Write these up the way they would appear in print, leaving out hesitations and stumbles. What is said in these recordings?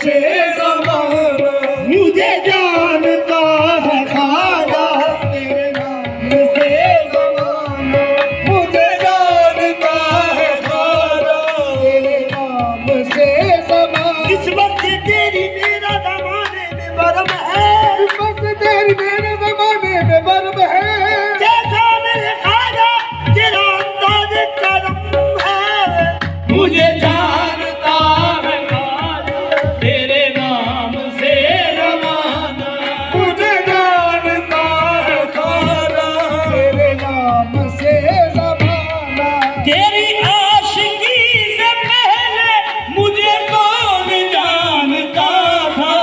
से ज़माना, मुझे जानता है ख्वाजा तेरे नाम से ज़माना, मुझे जानता है ख्वाजा तेरे नाम से ज़माना। इस वक्त तेरी मेरा ज़माने में बरम है, इस वक्त तेरी मेरे ज़माने में बरम है। जैसा मेरे ख्वाजा तेरा अंदाज़ करम है, मुझे जानता है ख्वाजा तेरे नाम से ज़माना, मुझे जानता है ख्वाजा तेरे नाम से ज़माना। तेरी आशिकी से पहले मुझे कौन जानता था,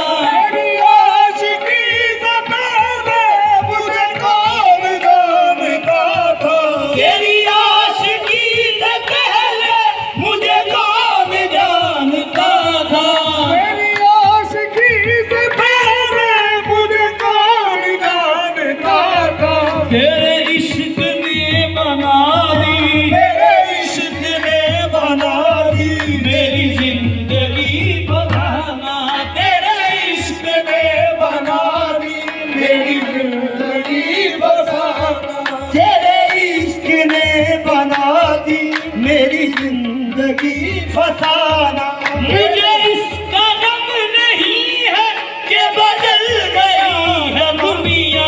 तेरी आशिकी से पहले मुझे कौन जानता था, तेरी आशिकी से पहले मुझे कौन जानता था, तेरी आशिकी से पहले मुझे कौन जानता था। तेरे इश्क ने बना दी, तेरे इश्क ने बना दी मेरी जिंदगी बसाना, तेरे इश्क ने बना दी मेरी जिंदगी बसाना, तेरे इश्क ने बना दी मेरी जिंदगी फसाना। मुझे इसका गम नहीं है कि बदल गई है दुनिया,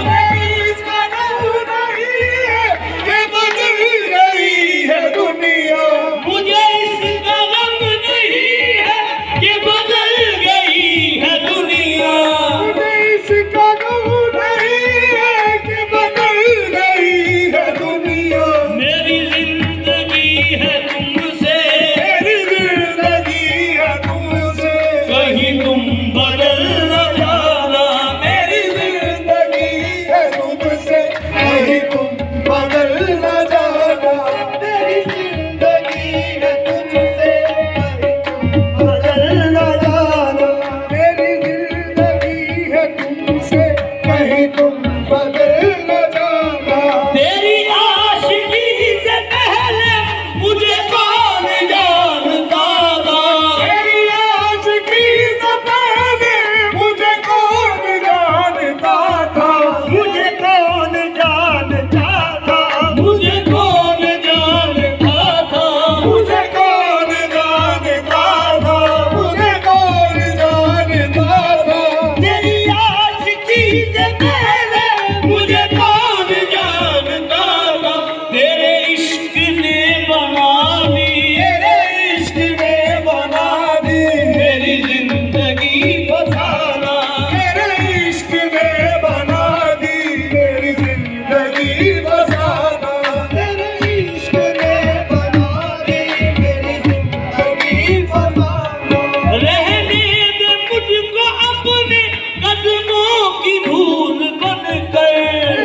मुझे इसका गम नहीं है कि बदल गई है दुनिया, मुझे इसका गम नहीं है कि बदल गई है दुनिया, मुझे इसका गम नहीं है कि बदल गई है दुनिया। मेरी जिंदगी है तुमसे, मेरी जिंदगी है तुमसे, कहीं तुम बदल न जाना, मेरी जिंदगी है तुमसे, कहीं तुम बदल न जाना, मेरी जिंदगी है तुमसे, कहीं तुम बदल न जाना, मेरी जिंदगी है तुमसे, कहीं तुम बदल न जाना। तेरी आशिकी से पहले मुझे कौन जानता था, तेरी आशिकी से पहले मुझे कौन जानता था, मुझे कौन जानता था, मुझे कौन जानता था, मुझे कौन जानता था, मुझे कौन जानता था। तेरी आशिकी से पहले मुझे कौन जानता था, तेरे इश्क ने बना दी, तेरे इश्क ने बना दी मेरी जिंदगी फसाना, तेरे इश्क ने बना दी मेरी जिंदगी फसाना, तेरे इश्क ने बना दी मेरी जिंदगी फसाना। रहने दे मुझको अपने कदमों की धूल बनकर,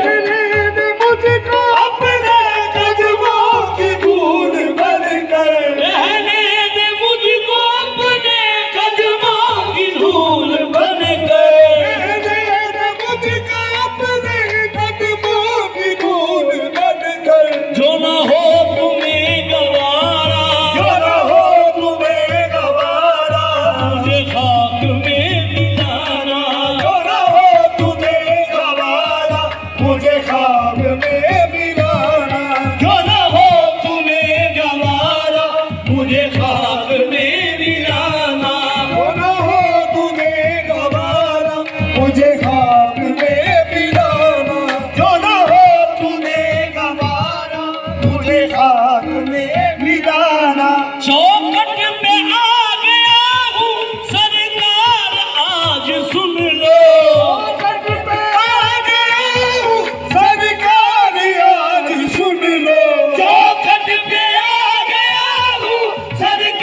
रहने दे मुझको अपने कदमों की धूल बनकर, रहने दे मुझको अपने कदमों की धूल बनकर, रहने दे मुझको अपने कदमों की धूल बनकर। जो न हो तुम्हें गवारा, जो न हो तुम्हें गवारा, मुझे खाक में मिलाना, जो न हो तुम्हें गवारा, मुझे खाक में मिलाना, जो न हो तुम्हें गवारा, मुझे खाक में मिलाना, जो न हो तुम्हें गवारा, मुझे खाक में मिलाना, जो न हो तुम्हें गवारा, मुझे खाक में मिलाना। चौखट पे आ गया हूँ सरकार आज सुन लो, चौखट पे आ गया हूँ सरकार आज सुन लो, चौखट पे आ गया हूँ सरकार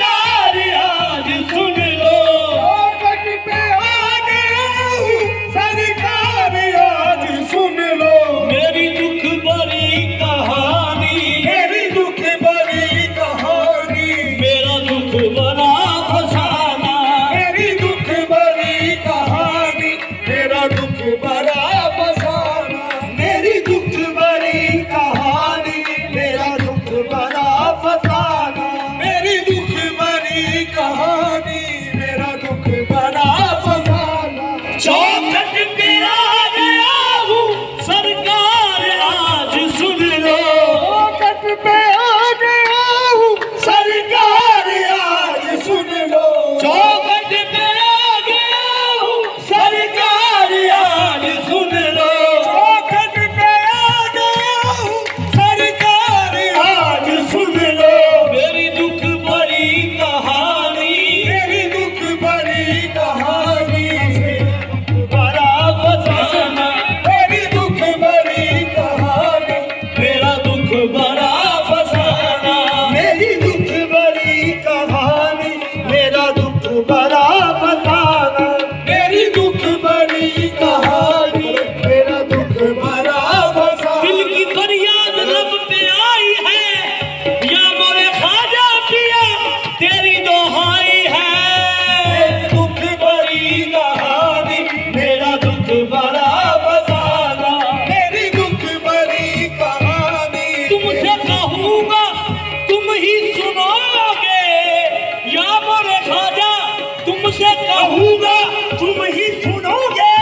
तुमसे कहूँगा तुम ही सुनोगे,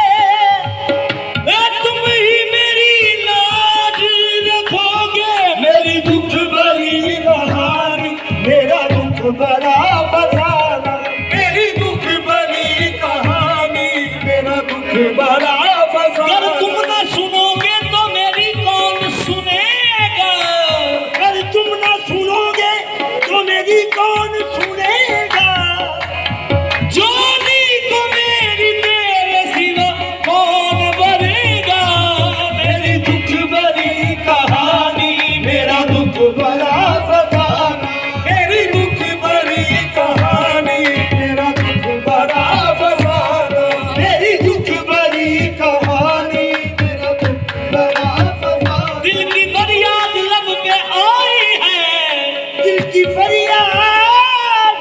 तुम ही मेरी लाज रखोगे। मेरी दुख भरी कहानी, मेरा दुख भरा फसाना, मेरी दुख भरी कहानी, मेरा दुख भरा अगर फसाना। तुम न सुनोगे तो मेरी कौन सुनेगा? अगर तुम ना सुनोगे तो मेरी कौन सुनेगा? जोली को मेरी तेरे सिवा कौन भरेगा? मेरी दुख भरी कहानी, मेरा दुख भरा फसाना, मेरी दुख भरी कहानी, मेरा दुख भरा फसाना, मेरी दुख भरी कहानी, मेरा दुख भरा फसाना। दिल की फरियाद लब पे आई है, दिल की फरियाद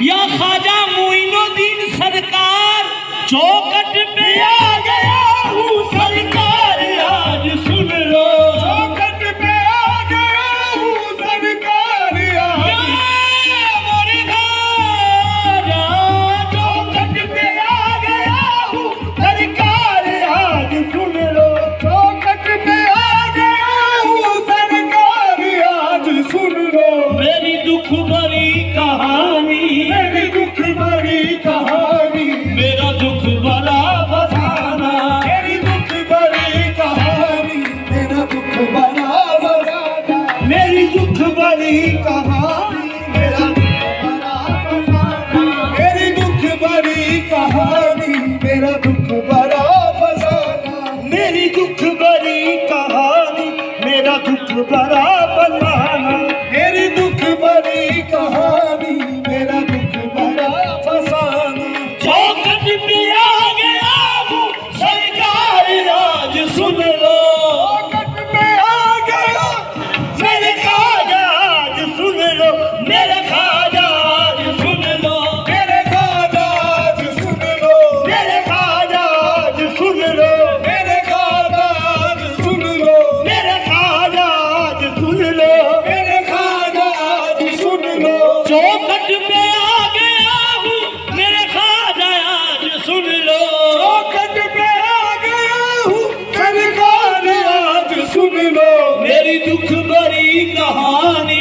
या ख्वाजा मोइनुद्दीन सरकार चौखट पे आ गया हूँ सरकार आज सुन लो चौखट पे आ गया हूँ सरकार आज मोरे ख्वाजा चौखट पे आ गया हूँ सरकार आज सुन लो चौखट पे आ गया हूँ सरकार आज सुन लो मेरी दुख भरी कहानी मेरी दुख भरी कहानी मेरा दुख भरा फसाना मेरी दुख भरी कहानी मेरा दुख बड़ा बराना मेरी दुख भरी कहानी मेरा दुख बड़ा फसाना मेरी दुख भरी कहानी मेरा दुख बड़ा फसाना मेरी दुख भरी कहानी मेरा दुख बड़ा बनाना मेरी दुख भरी कहानी मेरा दुख बड़ा फसाना चौखट पे आ गया हूँ सरकार आज सुन लो चौखट पे आ गया मेरे ख्वाजा आज सुन लो मेरे ख्वाजा आज सुन लो मेरे ख्वाजा आज सुन लो मेरे ख्वाजा आज सुन लो मेरे ख्वाजा आज सुन लो मेरे ख्वाजा आज सुन लो मेरे ख्वाजा आज सुन लो चौखट पे आ गया हूँ मेरे ख्वाजा आज सुन लो चौखट पे आ गया हूँ सरकार आज सुन लो मेरी दुख भरी कहानी